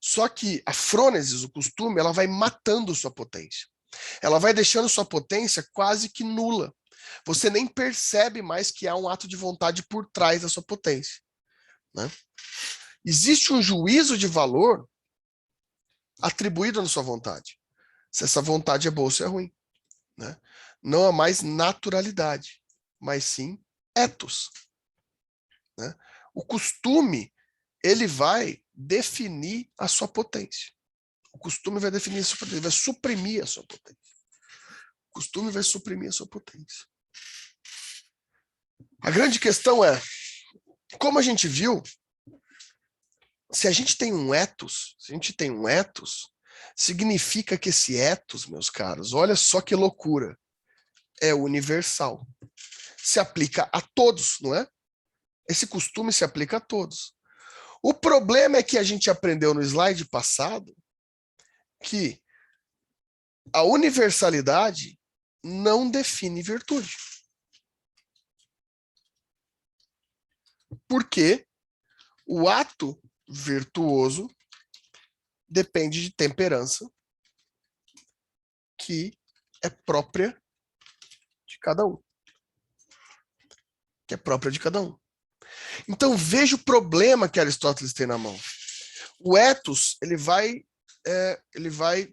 Só que a frônesis, o costume, ela vai matando sua potência. Ela vai deixando sua potência quase que nula. Você nem percebe mais que há um ato de vontade por trás da sua potência. Né? Existe um juízo de valor atribuído na sua vontade. Se essa vontade é boa ou se é ruim. Né? Não há mais naturalidade, mas sim ethos. Né? O costume, ele vai definir a sua potência. O costume vai definir a sua potência, vai suprimir a sua potência. O costume vai suprimir a sua potência. A grande questão é, como a gente viu, se a gente tem um ethos, significa que esse ethos, meus caros, olha só que loucura, é universal. Se aplica a todos, não é? Esse costume se aplica a todos. O problema é que a gente aprendeu no slide passado que a universalidade não define virtude. Porque o ato virtuoso depende de temperança que é própria de cada um. Então veja o problema que Aristóteles tem na mão. O ethos, ele vai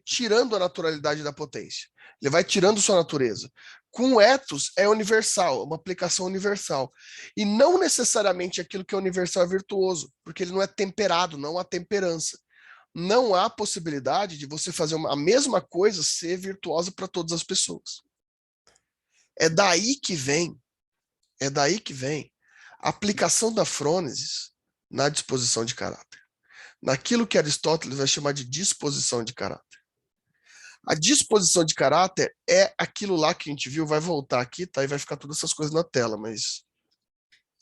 tirando a naturalidade da potência. Ele vai tirando sua natureza. Com o ethos é universal, uma aplicação universal. E não necessariamente aquilo que é universal é virtuoso, porque ele não é temperado, não há temperança. Não há possibilidade de você fazer a mesma coisa ser virtuosa para todas as pessoas. É daí que vem a aplicação da frônesis na disposição de caráter. Naquilo que Aristóteles vai chamar de disposição de caráter. A disposição de caráter é aquilo lá que a gente viu, vai voltar aqui, tá? E vai ficar todas essas coisas na tela, mas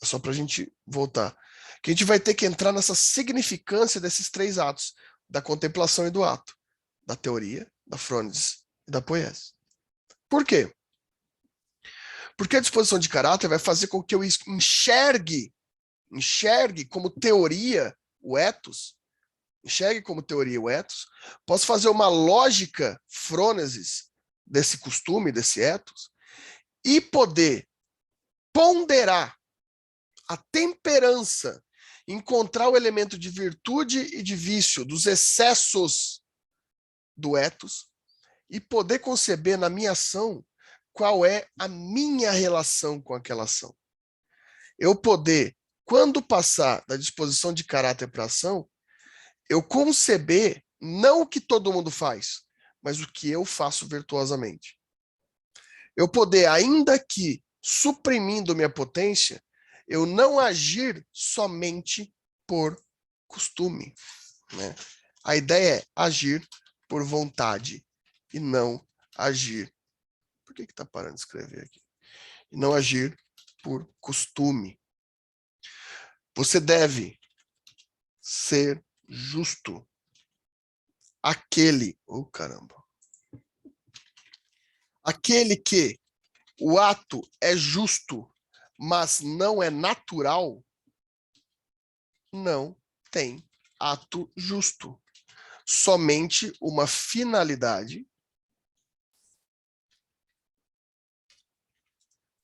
é só para a gente voltar. Que a gente vai ter que entrar nessa significância desses três atos, da contemplação e do ato, da teoria, da frônesis e da poiese. Por quê? Porque a disposição de caráter vai fazer com que eu enxergue como teoria o ethos, posso fazer uma lógica frônesis desse costume, desse ethos, e poder ponderar a temperança, encontrar o elemento de virtude e de vício dos excessos do ethos e poder conceber na minha ação qual é a minha relação com aquela ação. Eu poder, quando passar da disposição de caráter para ação, eu conceber não o que todo mundo faz, mas o que eu faço virtuosamente. Eu poder, ainda que suprimindo minha potência, eu não agir somente por costume, né? A ideia é agir por vontade e não agir. Por que está parando de escrever aqui? E não agir por costume. Você deve ser justo. Aquele que o ato é justo, mas não é natural, não tem ato justo. Somente uma finalidade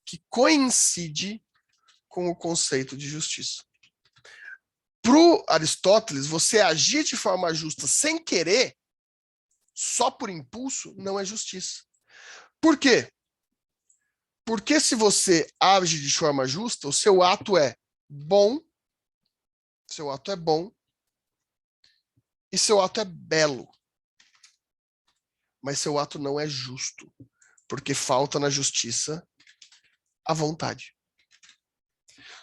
que coincide com o conceito de justiça. Para o Aristóteles, você agir de forma justa sem querer, só por impulso, não é justiça. Por quê? Porque se você age de forma justa, o seu ato é bom, e seu ato é belo. Mas seu ato não é justo, porque falta na justiça a vontade.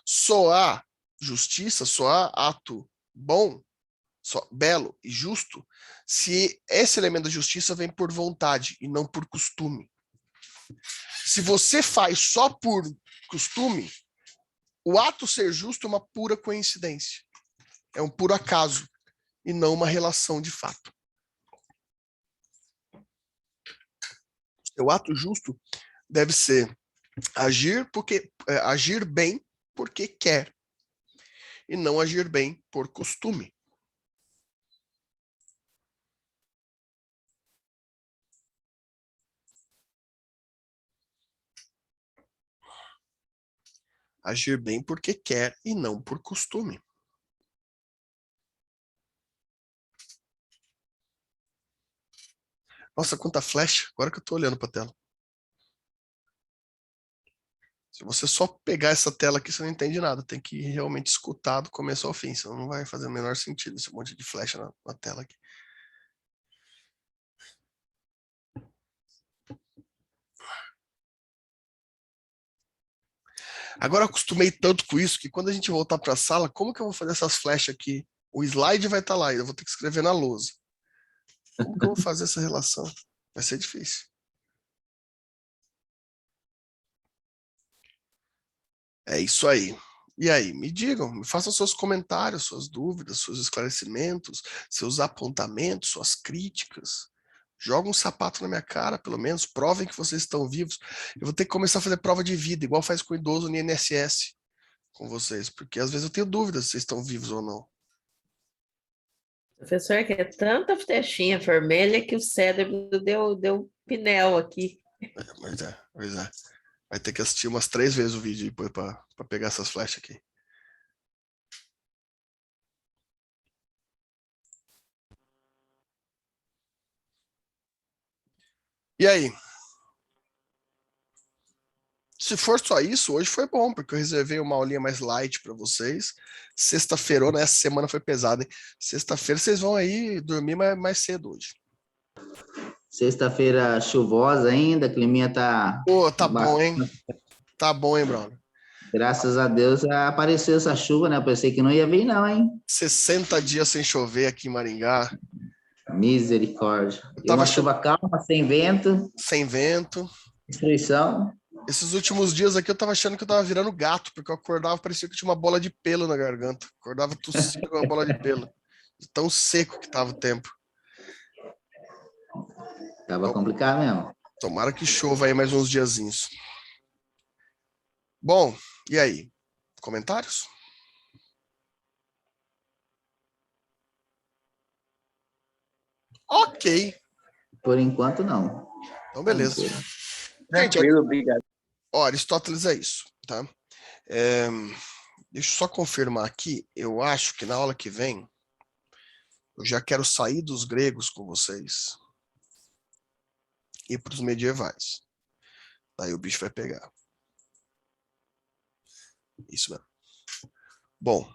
Só há justiça, só há ato bom, só belo e justo, se esse elemento da justiça vem por vontade e não por costume. Se você faz só por costume, o ato ser justo é uma pura coincidência. É um puro acaso e não uma relação de fato. O ato justo deve ser agir bem porque quer e não agir bem por costume. Agir bem porque quer e não por costume. Nossa, quanta flecha. Agora que eu estou olhando para a tela. Se você só pegar essa tela aqui, você não entende nada. Tem que realmente escutar do começo ao fim. Senão não vai fazer o menor sentido esse monte de flecha na tela aqui. Agora eu acostumei tanto com isso que quando a gente voltar para a sala, como que eu vou fazer essas flechas aqui? O slide vai estar lá e eu vou ter que escrever na lousa. Como que eu vou fazer essa relação? Vai ser difícil. É isso aí. E aí, me digam, me façam seus comentários, suas dúvidas, seus esclarecimentos, seus apontamentos, suas críticas. Joga um sapato na minha cara, pelo menos, provem que vocês estão vivos. Eu vou ter que começar a fazer prova de vida, igual faz com o idoso no INSS, com vocês, porque às vezes eu tenho dúvidas se vocês estão vivos ou não. Professor, que é tanta flechinha vermelha que o cérebro deu pinel aqui. Pois é. Vai ter que assistir umas 3 vezes o vídeo depois para pegar essas flechas aqui. E aí? Se for só isso, hoje foi bom, porque eu reservei uma aulinha mais light para vocês. Sexta-feira, essa semana foi pesada, hein? Sexta-feira vocês vão aí dormir mais cedo hoje. Sexta-feira chuvosa ainda, climinha tá... Pô, tá bom, hein? Tá bom, hein, brother? Graças a Deus apareceu essa chuva, né? Eu pensei que não ia vir não, hein? 60 dias sem chover aqui em Maringá. Misericórdia. E Tava uma chuva calma, sem vento. Sem vento. Destruição. Esses últimos dias aqui eu tava achando que eu tava virando gato, porque eu acordava, parecia que tinha uma bola de pelo na garganta. Acordava tossindo com uma bola de pelo. De tão seco que tava o tempo. Tava complicado mesmo. Tomara que chova aí mais uns diazinhos. Bom, e aí? Comentários? Ok. Por enquanto, não. Então, beleza. Tranquilo. Gente, Tranquilo, obrigado. ó, Aristóteles é isso, tá? Deixa eu só confirmar aqui. Eu acho que na aula que vem eu já quero sair dos gregos com vocês e para os medievais. Daí o bicho vai pegar. Isso mesmo. Bom,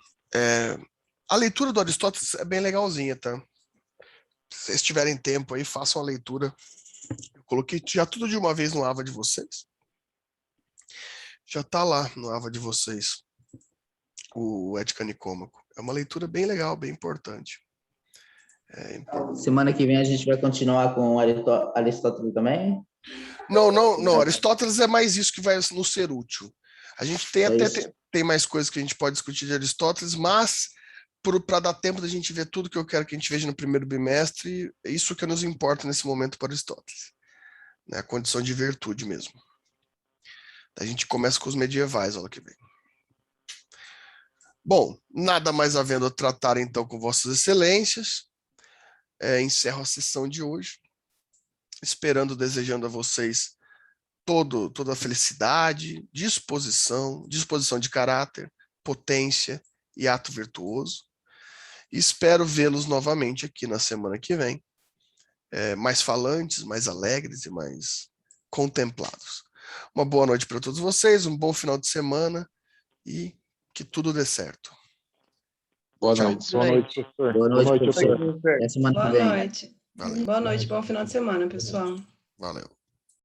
a leitura do Aristóteles é bem legalzinha, tá? Se vocês tiverem tempo aí, façam a leitura. Eu coloquei já tudo de uma vez no AVA de vocês. Já tá lá no AVA de vocês o Ética Nicômaco. É uma leitura bem legal, bem importante. Semana que vem a gente vai continuar com Aristóteles também? Não. Aristóteles é mais isso que vai nos ser útil. A gente tem mais coisas que a gente pode discutir de Aristóteles, mas para dar tempo da gente ver tudo que eu quero que a gente veja no primeiro bimestre, é isso que nos importa nesse momento para Aristóteles. Né? A condição de virtude mesmo. A gente começa com os medievais, aula que vem. Bom, nada mais havendo a tratar então com vossas excelências, encerro a sessão de hoje, esperando, desejando a vocês toda a felicidade, disposição de caráter, potência e ato virtuoso. E espero vê-los novamente aqui na semana que vem, mais falantes, mais alegres e mais contemplados. Uma boa noite para todos vocês, um bom final de semana e que tudo dê certo. Boa Tchau. noite. Boa noite, professor. Boa noite, professor. Até semana que Boa vem. noite. Valeu. Boa noite, bom final de semana, pessoal. Valeu.